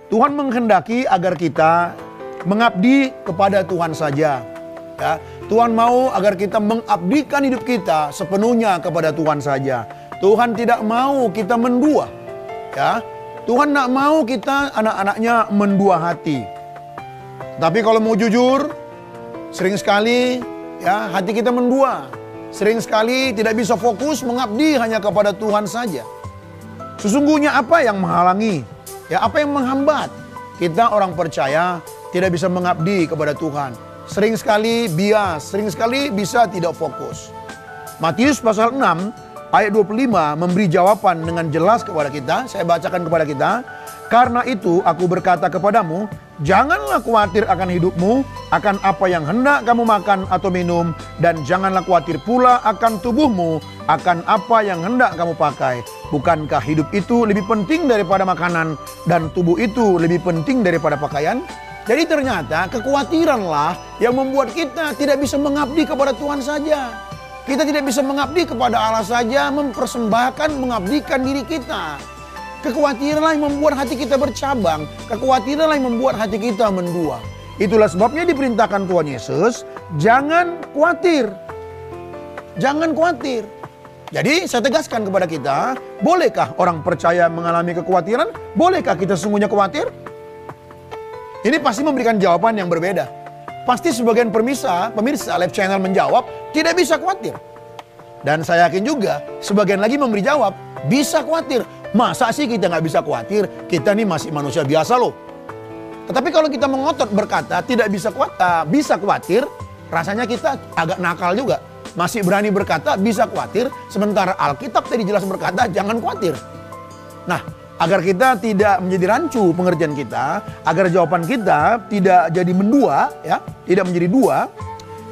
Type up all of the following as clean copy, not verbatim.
Tuhan menghendaki agar kita mengabdi kepada Tuhan saja. Ya, Tuhan mau agar kita mengabdikan hidup kita sepenuhnya kepada Tuhan saja. Tuhan tidak mau kita mendua. Ya, Tuhan tidak mau kita anak-anaknya mendua hati. Tapi kalau mau jujur, sering sekali ya hati kita mendua. Sering sekali tidak bisa fokus mengabdi hanya kepada Tuhan saja. Sesungguhnya apa yang menghalangi? Ya, apa yang menghambat kita orang percaya tidak bisa mengabdi kepada Tuhan? Sering sekali bias, sering sekali bisa tidak fokus. Matius pasal 6 ayat 25 memberi jawaban dengan jelas kepada kita. Saya bacakan kepada kita. Karena itu aku berkata kepadamu, janganlah khawatir akan hidupmu, akan apa yang hendak kamu makan atau minum, dan janganlah khawatir pula akan tubuhmu, akan apa yang hendak kamu pakai. Bukankah hidup itu lebih penting daripada makanan, dan tubuh itu lebih penting daripada pakaian? Jadi ternyata kekhawatiranlah yang membuat kita tidak bisa mengabdi kepada Tuhan saja. Kita tidak bisa mengabdi kepada Allah saja, mempersembahkan, mengabdikan diri kita. Kekhawatiranlah yang membuat hati kita bercabang. Kekhawatiranlah yang membuat hati kita mendua. Itulah sebabnya diperintahkan Tuhan Yesus, jangan khawatir. Jangan khawatir. Jadi saya tegaskan kepada kita, bolehkah orang percaya mengalami kekhawatiran? Bolehkah kita sesungguhnya khawatir? Ini pasti memberikan jawaban yang berbeda. Pasti sebagian pemirsa Live Channel menjawab, tidak bisa khawatir. Dan saya yakin juga, sebagian lagi memberi jawab, bisa khawatir. Masa sih kita nggak bisa khawatir? Kita nih masih manusia biasa loh. Tetapi kalau kita mengotot berkata, tidak bisa khawatir, rasanya kita agak nakal juga. Masih berani berkata, bisa khawatir, sementara Alkitab tadi jelas berkata, jangan khawatir. Nah, agar kita tidak menjadi rancu pengertian kita, agar jawaban kita tidak jadi mendua, ya, tidak menjadi dua,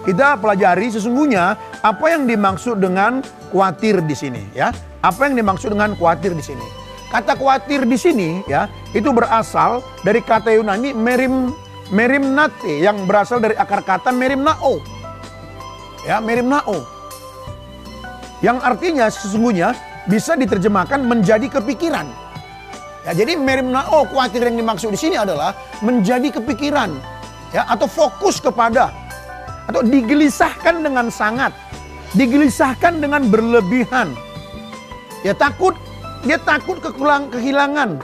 kita pelajari sesungguhnya apa yang dimaksud dengan khawatir di sini, ya. Apa yang dimaksud dengan khawatir di sini? Kata khawatir di sini, ya, itu berasal dari kata Yunani merimnate yang berasal dari akar kata merimnao. Ya, merimnao. Yang artinya sesungguhnya bisa diterjemahkan menjadi kepikiran. Ya, jadi merimnao, khawatir yang dimaksud di sini adalah menjadi kepikiran, ya, atau fokus kepada, atau digelisahkan dengan sangat, digelisahkan dengan berlebihan. Ya, dia takut kehilangan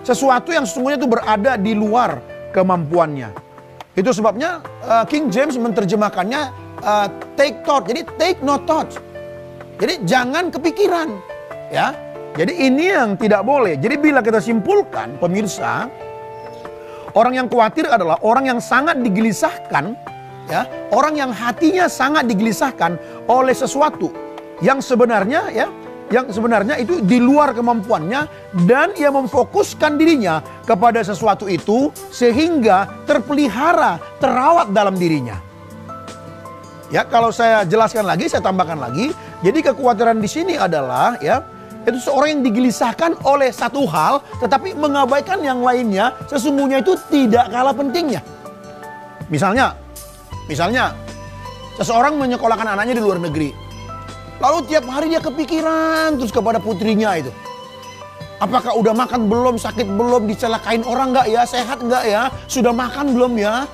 sesuatu yang sesungguhnya itu berada di luar kemampuannya. Itu sebabnya King James menerjemahkannya take thought, jadi take no thought. Jadi jangan kepikiran, ya. Jadi ini yang tidak boleh. Jadi bila kita simpulkan, pemirsa, orang yang khawatir adalah orang yang sangat digelisahkan, ya, orang yang hatinya sangat digelisahkan oleh sesuatu yang sebenarnya, ya, yang sebenarnya itu di luar kemampuannya, dan ia memfokuskan dirinya kepada sesuatu itu sehingga terpelihara, terawat dalam dirinya. Ya, kalau saya jelaskan lagi, saya tambahkan lagi. Jadi kekhawatiran di sini adalah, ya, itu seorang yang digelisahkan oleh satu hal, tetapi mengabaikan yang lainnya, sesungguhnya itu tidak kalah pentingnya. Misalnya, seseorang menyekolahkan anaknya di luar negeri. Lalu tiap hari dia kepikiran terus kepada putrinya itu. Apakah udah makan belum, sakit belum, dicelakain orang nggak ya, sehat nggak ya, sudah makan belum ya.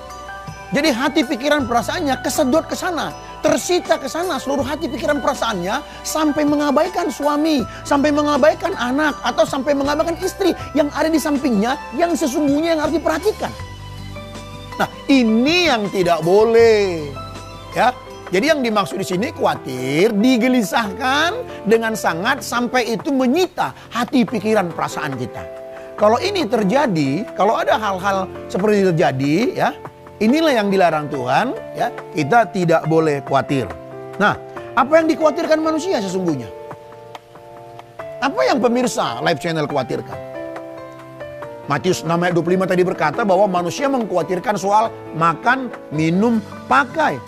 Jadi hati, pikiran, perasaannya kesedot ke sana, tersita ke sana seluruh hati, pikiran, perasaannya, sampai mengabaikan suami, sampai mengabaikan anak, atau sampai mengabaikan istri yang ada di sampingnya, yang sesungguhnya yang harus diperhatikan. Nah, ini yang tidak boleh, ya. Jadi yang dimaksud di sini khawatir, digelisahkan dengan sangat sampai itu menyita hati, pikiran, perasaan kita. Kalau ini terjadi, kalau ada hal-hal seperti itu terjadi, ya, inilah yang dilarang Tuhan, ya. Kita tidak boleh khawatir. Nah, apa yang dikhawatirkan manusia sesungguhnya? Apa yang pemirsa Live Channel khawatirkan? Matius 6 ayat 25 tadi berkata bahwa manusia mengkhawatirkan soal makan, minum, pakai.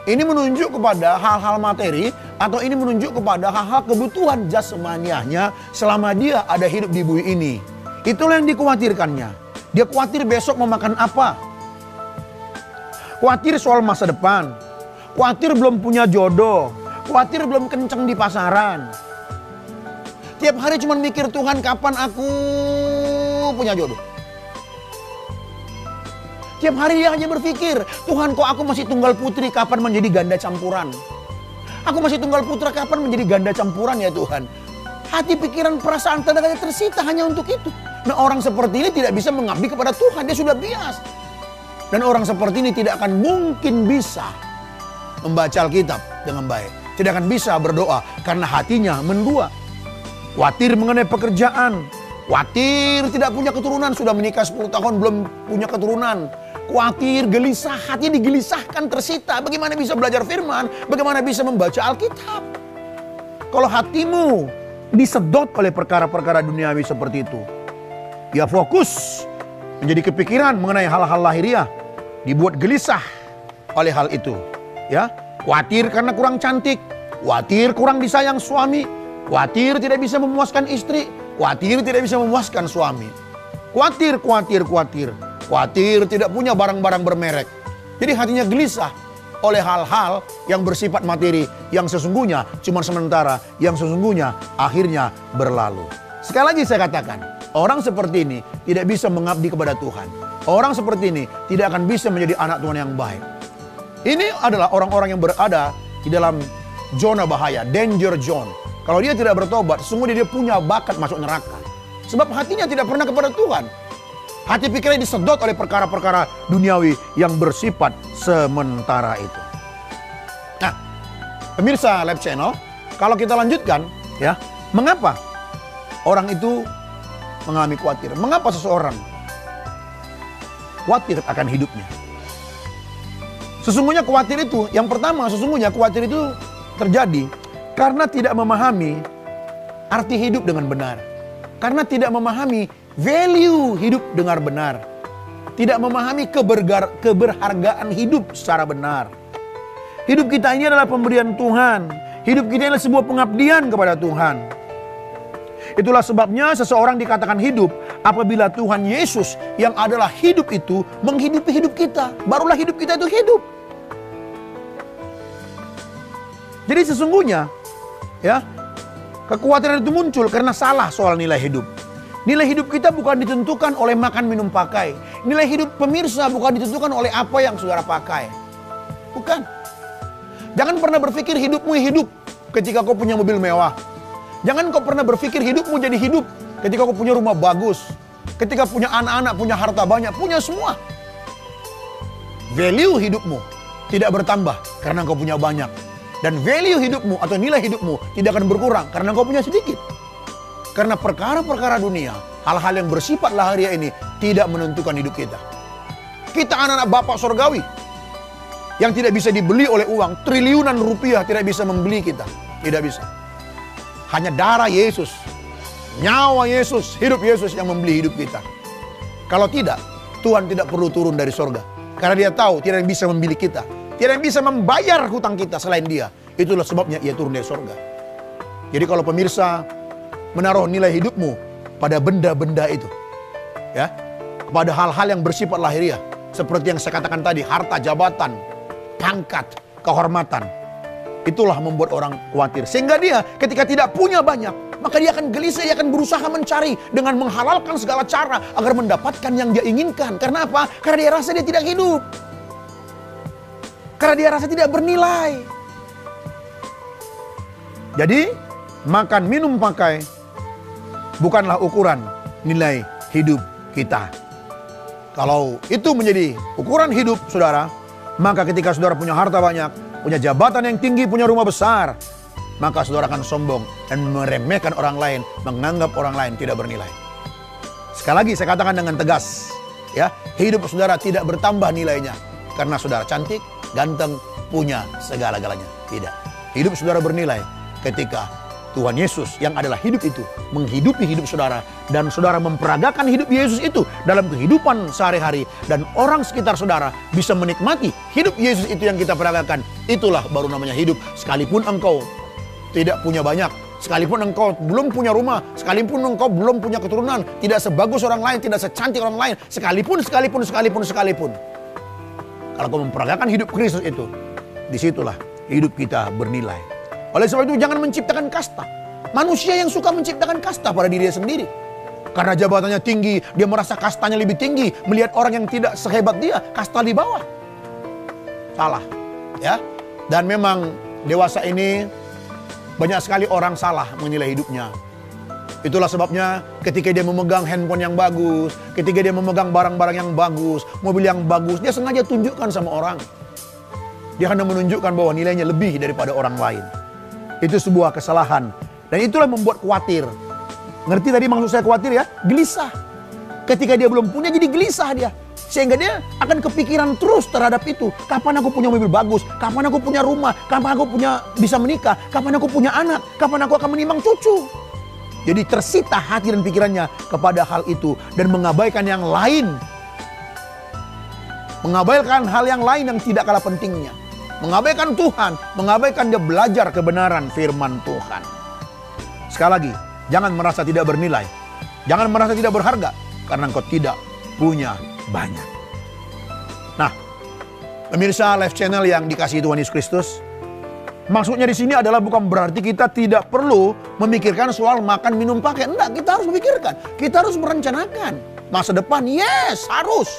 Ini menunjuk kepada hal-hal materi, atau ini menunjuk kepada hal-hal kebutuhan jasmaniahnya selama dia ada hidup di bumi ini. Itulah yang dikhawatirkannya. Dia khawatir besok mau makan apa. Khawatir soal masa depan. Khawatir belum punya jodoh. Khawatir belum kenceng di pasaran. Tiap hari cuma mikir, Tuhan kapan aku punya jodoh. Tiap hari dia hanya berpikir, Tuhan kok aku masih tunggal putri, kapan menjadi ganda campuran? Aku masih tunggal putra, kapan menjadi ganda campuran ya Tuhan? Hati, pikiran, perasaan, tenaganya tersita hanya untuk itu. Nah, orang seperti ini tidak bisa mengabdi kepada Tuhan, dia sudah bias. Dan orang seperti ini tidak akan mungkin bisa membaca Alkitab dengan baik. Tidak akan bisa berdoa karena hatinya mendua. Khawatir mengenai pekerjaan, khawatir tidak punya keturunan, sudah menikah 10 tahun belum punya keturunan. Khawatir, gelisah, hati digelisahkan, tersita. Bagaimana bisa belajar firman? Bagaimana bisa membaca Alkitab? Kalau hatimu disedot oleh perkara-perkara duniawi seperti itu, ya fokus menjadi kepikiran mengenai hal-hal lahiriah, dibuat gelisah oleh hal itu. Ya, khawatir karena kurang cantik, khawatir kurang disayang suami, khawatir tidak bisa memuaskan istri, khawatir tidak bisa memuaskan suami. Khawatir tidak punya barang-barang bermerek. Jadi hatinya gelisah oleh hal-hal yang bersifat materi, yang sesungguhnya cuma sementara, yang sesungguhnya akhirnya berlalu. Sekali lagi saya katakan, orang seperti ini tidak bisa mengabdi kepada Tuhan. Orang seperti ini tidak akan bisa menjadi anak Tuhan yang baik. Ini adalah orang-orang yang berada di dalam zona bahaya, danger zone. Kalau dia tidak bertobat, sesungguhnya dia punya bakat masuk neraka. Sebab hatinya tidak pernah kepada Tuhan. Hati pikirannya disedot oleh perkara-perkara duniawi yang bersifat sementara itu. Nah, pemirsa Live Channel, kalau kita lanjutkan, ya, mengapa orang itu mengalami khawatir? Mengapa seseorang khawatir akan hidupnya? Sesungguhnya khawatir itu, yang pertama sesungguhnya khawatir itu terjadi karena tidak memahami arti hidup dengan benar. Karena tidak memahami value hidup dengan benar. Tidak memahami keberhargaan hidup secara benar. Hidup kita ini adalah pemberian Tuhan. Hidup kita adalah sebuah pengabdian kepada Tuhan. Itulah sebabnya seseorang dikatakan hidup apabila Tuhan Yesus yang adalah hidup itu menghidupi hidup kita. Barulah hidup kita itu hidup. Jadi sesungguhnya, ya, kekhawatiran itu muncul karena salah soal nilai hidup. Nilai hidup kita bukan ditentukan oleh makan, minum, pakai. Nilai hidup pemirsa bukan ditentukan oleh apa yang saudara pakai. Bukan. Jangan pernah berpikir hidupmu hidup ketika kau punya mobil mewah. Jangan kau pernah berpikir hidupmu jadi hidup ketika kau punya rumah bagus. Ketika punya anak-anak, punya harta banyak, punya semua. Value hidupmu tidak bertambah karena kau punya banyak. Dan value hidupmu atau nilai hidupmu tidak akan berkurang karena kau punya sedikit. Karena perkara-perkara dunia, hal-hal yang bersifat lahiriah ini tidak menentukan hidup kita. Kita anak-anak Bapak Surgawi yang tidak bisa dibeli oleh uang, triliunan rupiah tidak bisa membeli kita. Tidak bisa. Hanya darah Yesus, nyawa Yesus, hidup Yesus yang membeli hidup kita. Kalau tidak, Tuhan tidak perlu turun dari sorga. Karena dia tahu tidak yang bisa membeli kita. Tidak yang bisa membayar hutang kita selain dia. Itulah sebabnya ia turun dari sorga. Jadi kalau pemirsa menaruh nilai hidupmu pada benda-benda itu, ya, pada hal-hal yang bersifat lahiriah, seperti yang saya katakan tadi, harta, jabatan, pangkat, kehormatan, itulah membuat orang khawatir. Sehingga dia ketika tidak punya banyak, maka dia akan gelisah, dia akan berusaha mencari dengan menghalalkan segala cara agar mendapatkan yang dia inginkan. Karena apa? Karena dia rasa dia tidak hidup. Karena dia rasa tidak bernilai. Jadi, makan, minum, pakai bukanlah ukuran nilai hidup kita. Kalau itu menjadi ukuran hidup saudara, maka ketika saudara punya harta banyak, punya jabatan yang tinggi, punya rumah besar, maka saudara akan sombong dan meremehkan orang lain, menganggap orang lain tidak bernilai. Sekali lagi saya katakan dengan tegas, ya, hidup saudara tidak bertambah nilainya karena saudara cantik, ganteng, punya segala-galanya. Tidak. Hidup saudara bernilai ketika Tuhan Yesus yang adalah hidup itu menghidupi hidup saudara, dan saudara memperagakan hidup Yesus itu dalam kehidupan sehari-hari, dan orang sekitar saudara bisa menikmati hidup Yesus itu yang kita peragakan. Itulah baru namanya hidup. Sekalipun engkau tidak punya banyak, sekalipun engkau belum punya rumah, sekalipun engkau belum punya keturunan, tidak sebagus orang lain, tidak secantik orang lain, sekalipun. Kalau kau memperagakan hidup Kristus itu, disitulah hidup kita bernilai. Oleh sebab itu jangan menciptakan kasta. Manusia yang suka menciptakan kasta pada dirinya sendiri. Karena jabatannya tinggi, dia merasa kastanya lebih tinggi. Melihat orang yang tidak sehebat dia, kasta di bawah. Salah. Ya. Dan memang dewasa ini banyak sekali orang salah menilai hidupnya. Itulah sebabnya ketika dia memegang handphone yang bagus, ketika dia memegang barang-barang yang bagus, mobil yang bagus, dia sengaja tunjukkan sama orang. Dia hanya menunjukkan bahwa nilainya lebih daripada orang lain. Itu sebuah kesalahan. Dan itulah yang membuat khawatir. Ngerti tadi maksud saya khawatir ya? Gelisah. Ketika dia belum punya jadi gelisah dia. Sehingga dia akan kepikiran terus terhadap itu. Kapan aku punya mobil bagus? Kapan aku punya rumah? Kapan aku bisa menikah? Kapan aku punya anak? Kapan aku akan menimang cucu? Jadi tersita hati dan pikirannya kepada hal itu. Dan mengabaikan yang lain. Mengabaikan hal yang lain yang tidak kalah pentingnya. Mengabaikan Tuhan. Mengabaikan dia belajar kebenaran firman Tuhan. Sekali lagi, jangan merasa tidak bernilai. Jangan merasa tidak berharga. Karena engkau tidak punya banyak. Nah, pemirsa Live Channel yang dikasihi Tuhan Yesus Kristus, maksudnya di sini adalah bukan berarti kita tidak perlu memikirkan soal makan, minum, pakai. Enggak, kita harus memikirkan. Kita harus merencanakan masa depan. Yes, harus.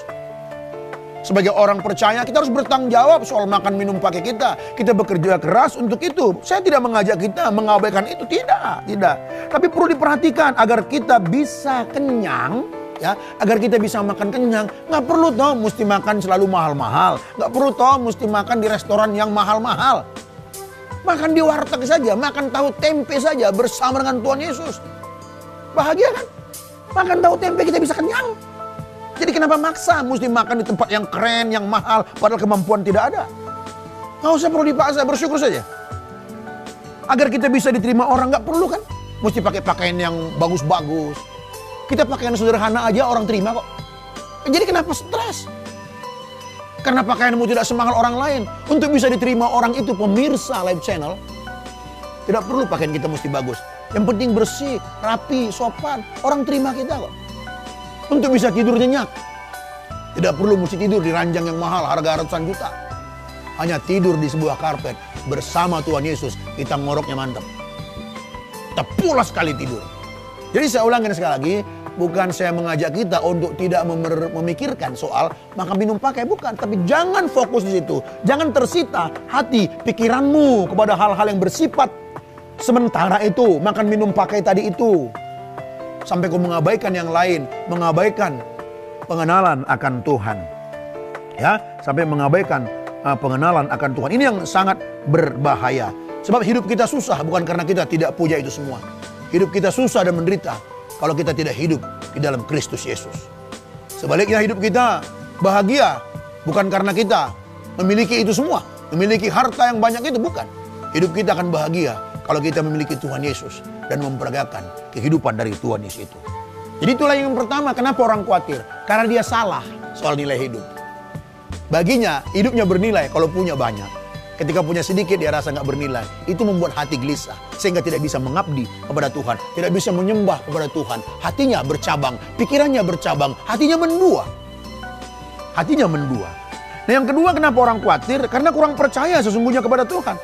Sebagai orang percaya, kita harus bertanggung jawab soal makan, minum, pakai kita. Kita bekerja keras untuk itu. Saya tidak mengajak kita mengabaikan itu. Tidak. Tapi perlu diperhatikan agar kita bisa kenyang. Ya, agar kita bisa makan kenyang. Nggak perlu toh mesti makan selalu mahal-mahal. Nggak perlu toh mesti makan di restoran yang mahal-mahal. Makan di warteg saja, makan tahu tempe saja bersama dengan Tuhan Yesus. Bahagia kan? Makan tahu tempe kita bisa kenyang. Jadi kenapa maksa mesti makan di tempat yang keren, yang mahal, padahal kemampuan tidak ada? Nggak usah perlu dipaksa, bersyukur saja. Agar kita bisa diterima orang, nggak perlu kan? Mesti pakai pakaian yang bagus-bagus. Kita pakaian sederhana aja orang terima kok. Jadi kenapa stres? Karena pakaianmu tidak semahal orang lain. Untuk bisa diterima orang itu pemirsa Live Channel, tidak perlu pakaian kita mesti bagus. Yang penting bersih, rapi, sopan. Orang terima kita kok. Untuk bisa tidur nyenyak, tidak perlu mesti tidur di ranjang yang mahal harga ratusan juta. Hanya tidur di sebuah karpet bersama Tuhan Yesus, kita ngoroknya mantap. Kita pulas sekali tidur. Jadi saya ulangin sekali lagi, bukan saya mengajak kita untuk tidak memikirkan soal makan, minum, pakai, bukan. Tapi jangan fokus di situ. Jangan tersita hati, pikiranmu kepada hal-hal yang bersifat sementara itu. Makan, minum, pakai tadi itu. Sampai kau mengabaikan yang lain, mengabaikan pengenalan akan Tuhan. Ya, sampai mengabaikan pengenalan akan Tuhan. Ini yang sangat berbahaya. Sebab hidup kita susah bukan karena kita tidak punya itu semua. Hidup kita susah dan menderita kalau kita tidak hidup di dalam Kristus Yesus. Sebaliknya hidup kita bahagia bukan karena kita memiliki itu semua, memiliki harta yang banyak itu, bukan. Hidup kita akan bahagia kalau kita memiliki Tuhan Yesus dan memperagakan kehidupan dari Tuhan Yesus itu. Jadi itulah yang pertama, kenapa orang khawatir? Karena dia salah soal nilai hidup. Baginya hidupnya bernilai kalau punya banyak. Ketika punya sedikit dia rasa nggak bernilai. Itu membuat hati gelisah sehingga tidak bisa mengabdi kepada Tuhan, tidak bisa menyembah kepada Tuhan. Hatinya bercabang, pikirannya bercabang, hatinya mendua. Hatinya mendua. Nah yang kedua, kenapa orang khawatir? Karena kurang percaya sesungguhnya kepada Tuhan.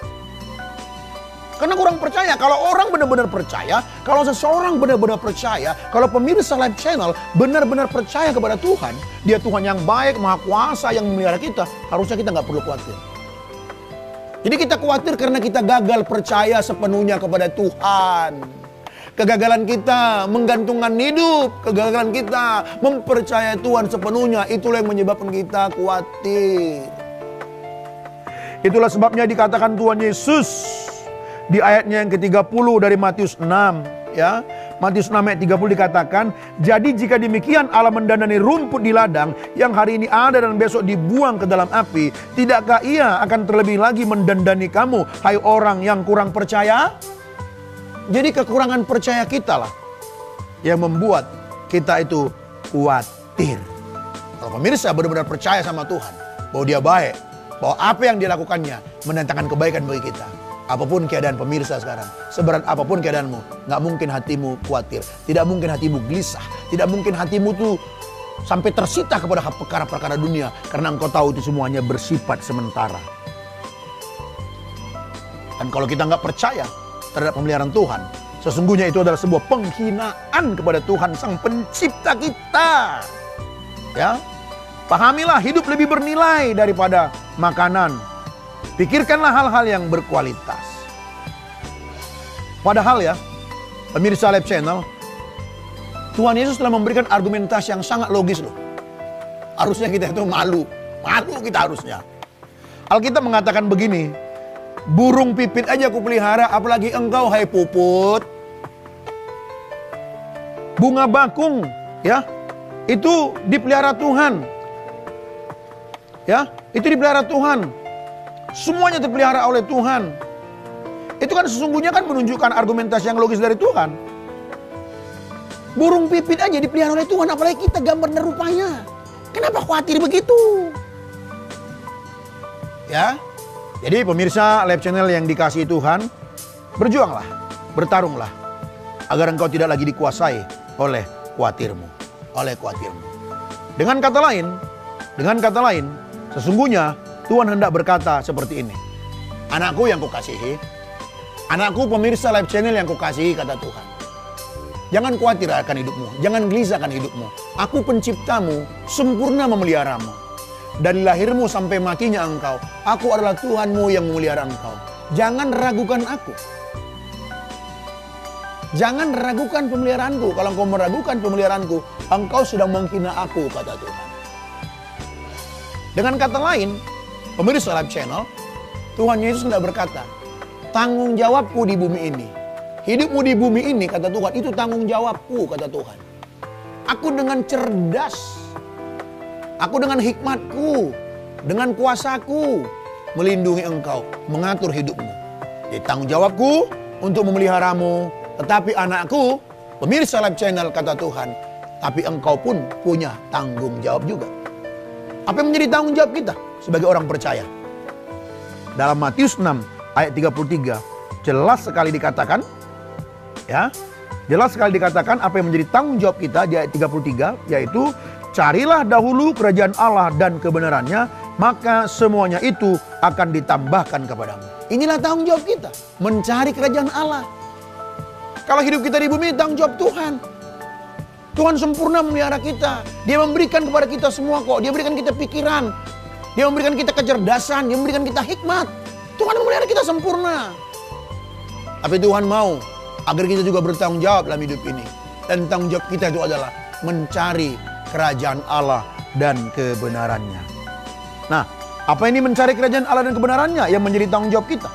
Karena kurang percaya. Kalau orang benar-benar percaya, kalau seseorang benar-benar percaya, kalau pemirsa Live Channel benar-benar percaya kepada Tuhan, dia Tuhan yang baik, Maha Kuasa yang memelihara kita, harusnya kita nggak perlu khawatir. Jadi kita khawatir karena kita gagal percaya sepenuhnya kepada Tuhan. Kegagalan kita menggantungkan hidup, kegagalan kita mempercayai Tuhan sepenuhnya, itulah yang menyebabkan kita khawatir. Itulah sebabnya dikatakan Tuhan Yesus di ayatnya yang ke-30 dari Matius 6, ya. Matius 6 ayat 30 dikatakan, jadi jika demikian Allah mendandani rumput di ladang yang hari ini ada dan besok dibuang ke dalam api, tidakkah Ia akan terlebih lagi mendandani kamu, hai orang yang kurang percaya? Jadi kekurangan percaya kita lah yang membuat kita itu khawatir. Kalau pemirsa benar-benar percaya sama Tuhan, bahwa Dia baik, bahwa apa yang Dia lakukannya mendatangkan kebaikan bagi kita. Apapun keadaan pemirsa sekarang, seberat apapun keadaanmu, nggak mungkin hatimu khawatir, tidak mungkin hatimu gelisah, tidak mungkin hatimu tuh sampai tersita kepada perkara-perkara dunia, karena engkau tahu itu semuanya bersifat sementara. Dan kalau kita nggak percaya terhadap pemeliharaan Tuhan, Sesungguhnya itu adalah sebuah penghinaan kepada Tuhan Sang Pencipta kita. Ya, pahamilah hidup lebih bernilai daripada makanan. Pikirkanlah hal-hal yang berkualitas. Padahal ya, pemirsa Live Channel, Tuhan Yesus telah memberikan argumentasi yang sangat logis loh. Harusnya kita itu malu kita harusnya. Alkitab mengatakan begini, burung pipit aja aku pelihara, apalagi engkau hai puput. Bunga bakung, ya, itu dipelihara Tuhan. Ya, itu dipelihara Tuhan. Semuanya dipelihara oleh Tuhan. Itu kan sesungguhnya kan menunjukkan argumentasi yang logis dari Tuhan. Burung pipit aja dipelihara oleh Tuhan, apalagi kita gambar dan rupanya. Kenapa khawatir begitu? Ya, jadi pemirsa Live Channel yang dikasihi Tuhan, berjuanglah, bertarunglah, agar engkau tidak lagi dikuasai oleh khawatirmu. Dengan kata lain, sesungguhnya Tuhan hendak berkata seperti ini. Anakku yang kukasihi, anakku pemirsa Live Channel yang kukasihi, kata Tuhan. Jangan khawatir akan hidupmu, jangan gelisah akan hidupmu. Aku penciptamu, sempurna memeliharamu. Dari lahirmu sampai matinya engkau, aku adalah Tuhanmu yang memelihara engkau. Jangan ragukan aku. Jangan ragukan pemeliharaanku. Kalau engkau meragukan pemeliharaanku, engkau sedang menghina aku, kata Tuhan. Dengan kata lain, pemirsa Live Channel, Tuhan Yesus tidak berkata, tanggung jawabku di bumi ini. Hidupmu di bumi ini, kata Tuhan, itu tanggung jawabku, kata Tuhan. Aku dengan cerdas, aku dengan hikmatku, dengan kuasaku, melindungi engkau, mengatur hidupmu. Jadi tanggung jawabku untuk memeliharamu. Tetapi anakku, pemirsa Live Channel, kata Tuhan, tapi engkau pun punya tanggung jawab juga. Apa yang menjadi tanggung jawab kita sebagai orang percaya? Dalam Matius 6 ayat 33 jelas sekali dikatakan, ya, jelas sekali dikatakan apa yang menjadi tanggung jawab kita di ayat 33, yaitu carilah dahulu kerajaan Allah dan kebenarannya, maka semuanya itu akan ditambahkan kepadamu. Inilah tanggung jawab kita, mencari kerajaan Allah. Kalau hidup kita di bumi, tanggung jawab Tuhan. Tuhan sempurna memelihara kita. Dia memberikan kepada kita semua kok. Dia berikan kita pikiran. Dia memberikan kita kecerdasan. Dia memberikan kita hikmat. Tuhan memelihara kita sempurna. Tapi Tuhan mau agar kita juga bertanggung jawab dalam hidup ini. Dan tanggung jawab kita itu adalah mencari kerajaan Allah dan kebenarannya. Nah, apa ini mencari kerajaan Allah dan kebenarannya yang menjadi tanggung jawab kita?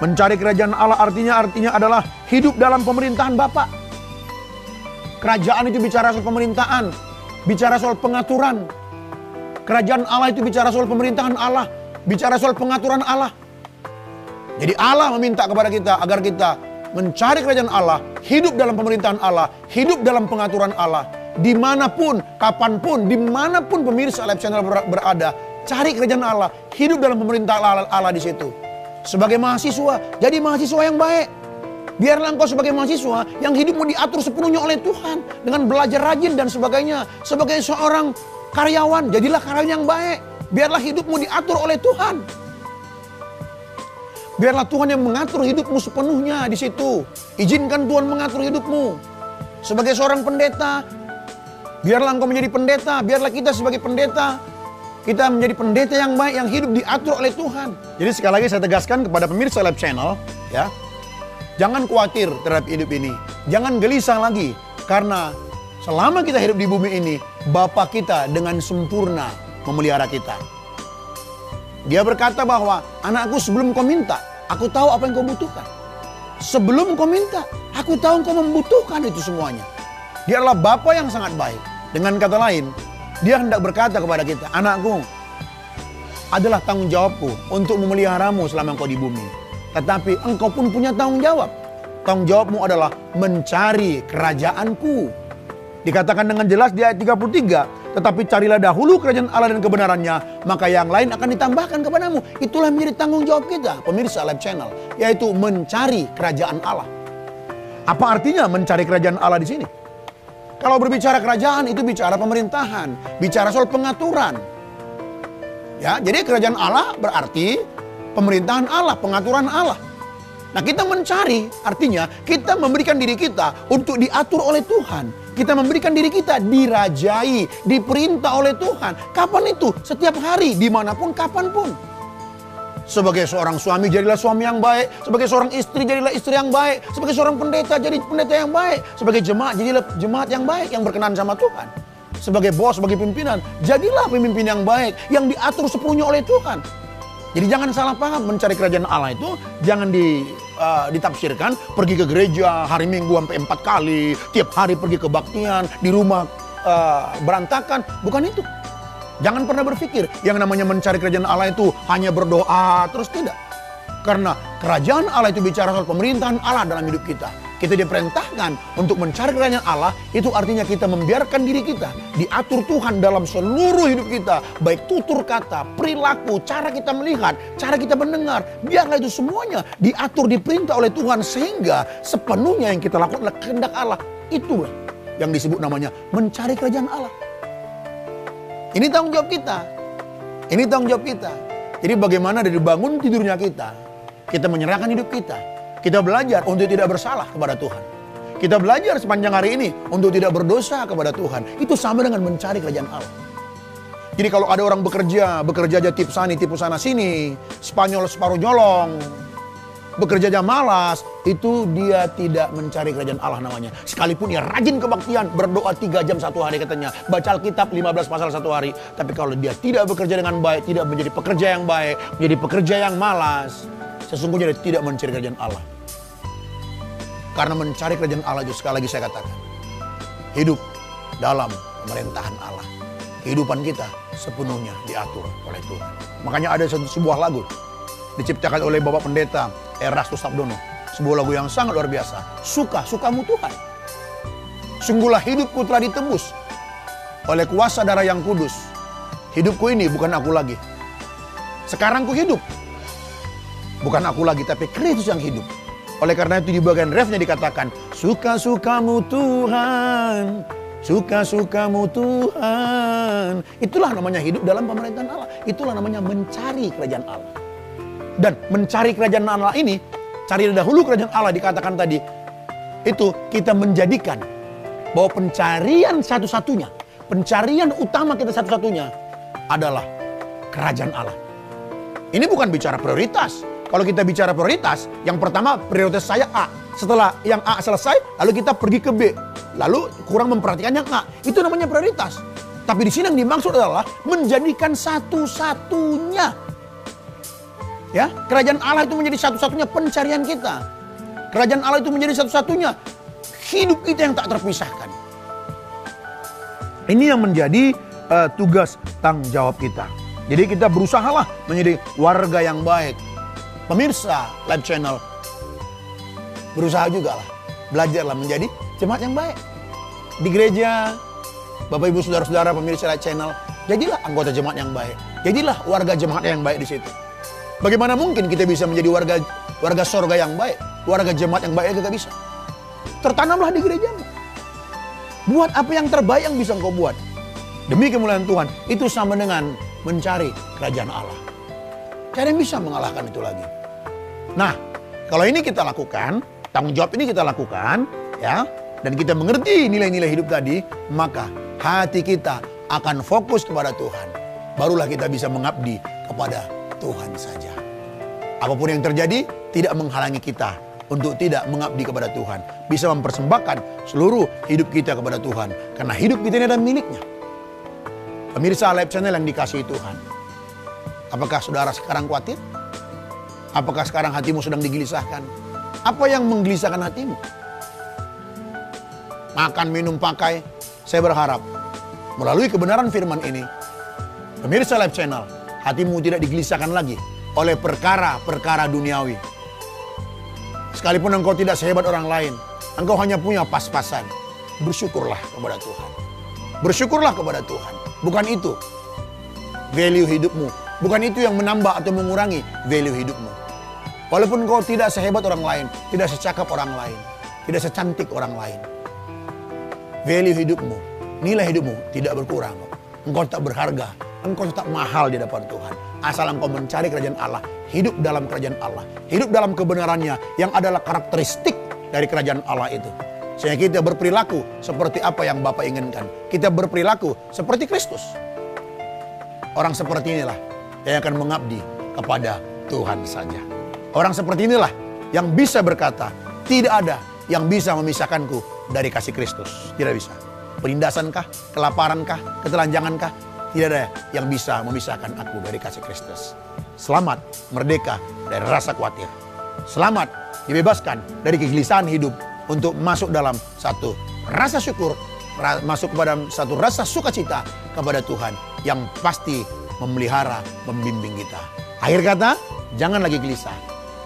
Mencari kerajaan Allah artinya adalah hidup dalam pemerintahan Bapa. Kerajaan itu bicara soal pemerintahan, bicara soal pengaturan. Kerajaan Allah itu bicara soal pemerintahan Allah, bicara soal pengaturan Allah. Jadi Allah meminta kepada kita agar kita mencari kerajaan Allah, hidup dalam pemerintahan Allah, hidup dalam pengaturan Allah. Dimanapun, kapanpun, dimanapun pemirsa Live Channel berada, cari kerajaan Allah, hidup dalam pemerintahan Allah di situ. Sebagai mahasiswa, jadi mahasiswa yang baik. Biarlah engkau sebagai mahasiswa yang hidupmu diatur sepenuhnya oleh Tuhan. Dengan belajar rajin dan sebagainya. Sebagai seorang karyawan, jadilah karyawan yang baik. Biarlah hidupmu diatur oleh Tuhan. Biarlah Tuhan yang mengatur hidupmu sepenuhnya di situ. Izinkan Tuhan mengatur hidupmu. Sebagai seorang pendeta, biarlah engkau menjadi pendeta. Biarlah kita sebagai pendeta, kita menjadi pendeta yang baik, yang hidup diatur oleh Tuhan. Jadi sekali lagi saya tegaskan kepada pemirsa Live Channel, ya, jangan khawatir terhadap hidup ini. Jangan gelisah lagi. Karena selama kita hidup di bumi ini, Bapa kita dengan sempurna memelihara kita. Dia berkata bahwa, anakku sebelum kau minta, aku tahu apa yang kau butuhkan. Sebelum kau minta, aku tahu kau membutuhkan itu semuanya. Dia adalah Bapa yang sangat baik. Dengan kata lain, Dia hendak berkata kepada kita, anakku, adalah tanggung jawabku untuk memeliharamu selama engkau di bumi. Tetapi engkau pun punya tanggung jawab. Tanggung jawabmu adalah mencari kerajaanku. Dikatakan dengan jelas di ayat 33, tetapi carilah dahulu kerajaan Allah dan kebenarannya, maka yang lain akan ditambahkan kepadamu. Itulah menjadi tanggung jawab kita, pemirsa Live Channel, yaitu mencari kerajaan Allah. Apa artinya mencari kerajaan Allah di sini? Kalau berbicara kerajaan itu bicara pemerintahan, bicara soal pengaturan. Ya, jadi kerajaan Allah berarti pemerintahan Allah, pengaturan Allah. Nah, kita mencari, artinya kita memberikan diri kita untuk diatur oleh Tuhan. Kita memberikan diri kita dirajai, diperintah oleh Tuhan. Kapan itu? Setiap hari, dimanapun, kapanpun. Sebagai seorang suami, jadilah suami yang baik. Sebagai seorang istri, jadilah istri yang baik. Sebagai seorang pendeta, jadi pendeta yang baik. Sebagai jemaat, jadilah jemaat yang baik, yang berkenan sama Tuhan. Sebagai bos, sebagai pimpinan, jadilah pemimpin yang baik, yang diatur sepenuhnya oleh Tuhan. Jadi jangan salah paham, mencari kerajaan Allah itu jangan ditafsirkan pergi ke gereja hari Minggu sampai 4 kali, tiap hari pergi kebaktian, di rumah berantakan. Bukan itu. Jangan pernah berpikir yang namanya mencari kerajaan Allah itu hanya berdoa terus, tidak. Karena kerajaan Allah itu bicara soal pemerintahan Allah dalam hidup kita. Kita diperintahkan untuk mencari kerajaan Allah, itu artinya kita membiarkan diri kita diatur Tuhan dalam seluruh hidup kita. Baik tutur kata, perilaku, cara kita melihat, cara kita mendengar. Biarlah itu semuanya diatur, diperintah oleh Tuhan. Sehingga sepenuhnya yang kita lakukan adalah kehendak Allah. Itulah yang disebut namanya mencari kerajaan Allah. Ini tanggung jawab kita. Ini tanggung jawab kita. Jadi bagaimana dari bangun tidurnya kita menyerahkan hidup kita. Kita belajar untuk tidak bersalah kepada Tuhan. Kita belajar sepanjang hari ini untuk tidak berdosa kepada Tuhan. Itu sama dengan mencari kerajaan Allah. Jadi kalau ada orang bekerja aja tipu sana sini, Spanyol separuh nyolong, bekerja aja malas, itu dia tidak mencari kerajaan Allah namanya. Sekalipun dia rajin kebaktian, berdoa 3 jam 1 hari katanya, baca Alkitab 15 pasal 1 hari. Tapi kalau dia tidak bekerja dengan baik, tidak menjadi pekerja yang baik, menjadi pekerja yang malas, sesungguhnya dia tidak mencari kerajaan Allah. Karena mencari kerajaan Allah itu, sekali lagi saya katakan, hidup dalam pemerintahan Allah. Kehidupan kita sepenuhnya diatur oleh Tuhan. Makanya ada sebuah lagu diciptakan oleh Bapak Pendeta Erastus Sabdono. Sebuah lagu yang sangat luar biasa. Suka-sukamu Tuhan. Sungguhlah hidupku telah ditebus oleh kuasa darah yang kudus. Hidupku ini bukan aku lagi. Sekarang ku hidup. Bukan aku lagi, tapi Kristus yang hidup. Oleh karena itu di bagian refnya dikatakan, suka-sukamu Tuhan, suka-sukamu Tuhan. Itulah namanya hidup dalam pemerintahan Allah. Itulah namanya mencari kerajaan Allah. Dan mencari kerajaan Allah ini, cari dahulu kerajaan Allah dikatakan tadi, itu kita menjadikan bahwa pencarian satu-satunya, pencarian utama kita satu-satunya adalah kerajaan Allah. Ini bukan bicara prioritas. Kalau kita bicara prioritas, yang pertama prioritas saya A. Setelah yang A selesai, lalu kita pergi ke B. Lalu kurang memperhatikan yang A. Itu namanya prioritas. Tapi di sini yang dimaksud adalah menjadikan satu-satunya. Ya, kerajaan Allah itu menjadi satu-satunya pencarian kita. Kerajaan Allah itu menjadi satu-satunya hidup kita yang tak terpisahkan. Ini yang menjadi tugas tanggung jawab kita. Jadi kita berusahalah menjadi warga yang baik. Pemirsa Live Channel, berusaha juga lah, belajarlah menjadi jemaat yang baik. Di gereja, Bapak Ibu Saudara-saudara pemirsa Live Channel, jadilah anggota jemaat yang baik. Jadilah warga jemaat yang baik di situ. Bagaimana mungkin kita bisa menjadi warga sorga yang baik, warga jemaat yang baik, kita bisa. Tertanamlah di gerejamu. Buat apa yang terbaik yang bisa engkau buat. Demi kemuliaan Tuhan, itu sama dengan mencari kerajaan Allah. Tidak ada yang bisa mengalahkan itu lagi. Nah, kalau ini kita lakukan, tanggung jawab ini kita lakukan, ya, dan kita mengerti nilai-nilai hidup tadi, maka hati kita akan fokus kepada Tuhan. Barulah kita bisa mengabdi kepada Tuhan saja. Apapun yang terjadi, tidak menghalangi kita untuk tidak mengabdi kepada Tuhan. Bisa mempersembahkan seluruh hidup kita kepada Tuhan. Karena hidup kita ini adalah miliknya. Pemirsa Live Channel yang dikasihi Tuhan. Apakah saudara sekarang khawatir? Apakah sekarang hatimu sedang digelisahkan? Apa yang menggelisahkan hatimu? Makan, minum, pakai. Saya berharap melalui kebenaran firman ini, pemirsa Live Channel, hatimu tidak digelisahkan lagi oleh perkara-perkara duniawi. Sekalipun engkau tidak sehebat orang lain, engkau hanya punya pas-pasan. Bersyukurlah kepada Tuhan. Bersyukurlah kepada Tuhan. Bukan itu value hidupmu. Bukan itu yang menambah atau mengurangi value hidupmu. Walaupun kau tidak sehebat orang lain, tidak secakap orang lain, tidak secantik orang lain. Value hidupmu, nilai hidupmu tidak berkurang. Engkau tak berharga engkau tetap mahal di hadapan Tuhan. Asal engkau mencari kerajaan Allah, hidup dalam kerajaan Allah, hidup dalam kebenarannya yang adalah karakteristik dari kerajaan Allah itu. Sehingga kita berperilaku seperti apa yang Bapa inginkan. Kita berperilaku seperti Kristus. Orang seperti inilah yang akan mengabdi kepada Tuhan saja. Orang seperti inilah yang bisa berkata, tidak ada yang bisa memisahkanku dari kasih Kristus. Tidak bisa. Penindasankah, kelaparankah, ketelanjangankah? Tidak ada yang bisa memisahkan aku dari kasih Kristus. Selamat, merdeka dari rasa khawatir. Selamat, dibebaskan dari kegelisahan hidup untuk masuk dalam satu rasa syukur, masuk kepada satu rasa sukacita kepada Tuhan yang pasti memelihara, membimbing kita. Akhir kata, jangan lagi gelisah.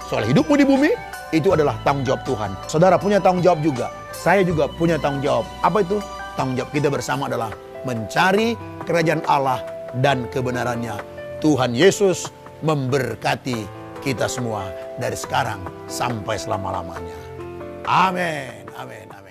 Soal hidupmu di bumi, itu adalah tanggung jawab Tuhan. Saudara punya tanggung jawab juga. Saya juga punya tanggung jawab. Apa itu? Tanggung jawab kita bersama adalah mencari kerajaan Allah dan kebenarannya. Tuhan Yesus memberkati kita semua dari sekarang sampai selama-lamanya. Amin. Amin. Amin.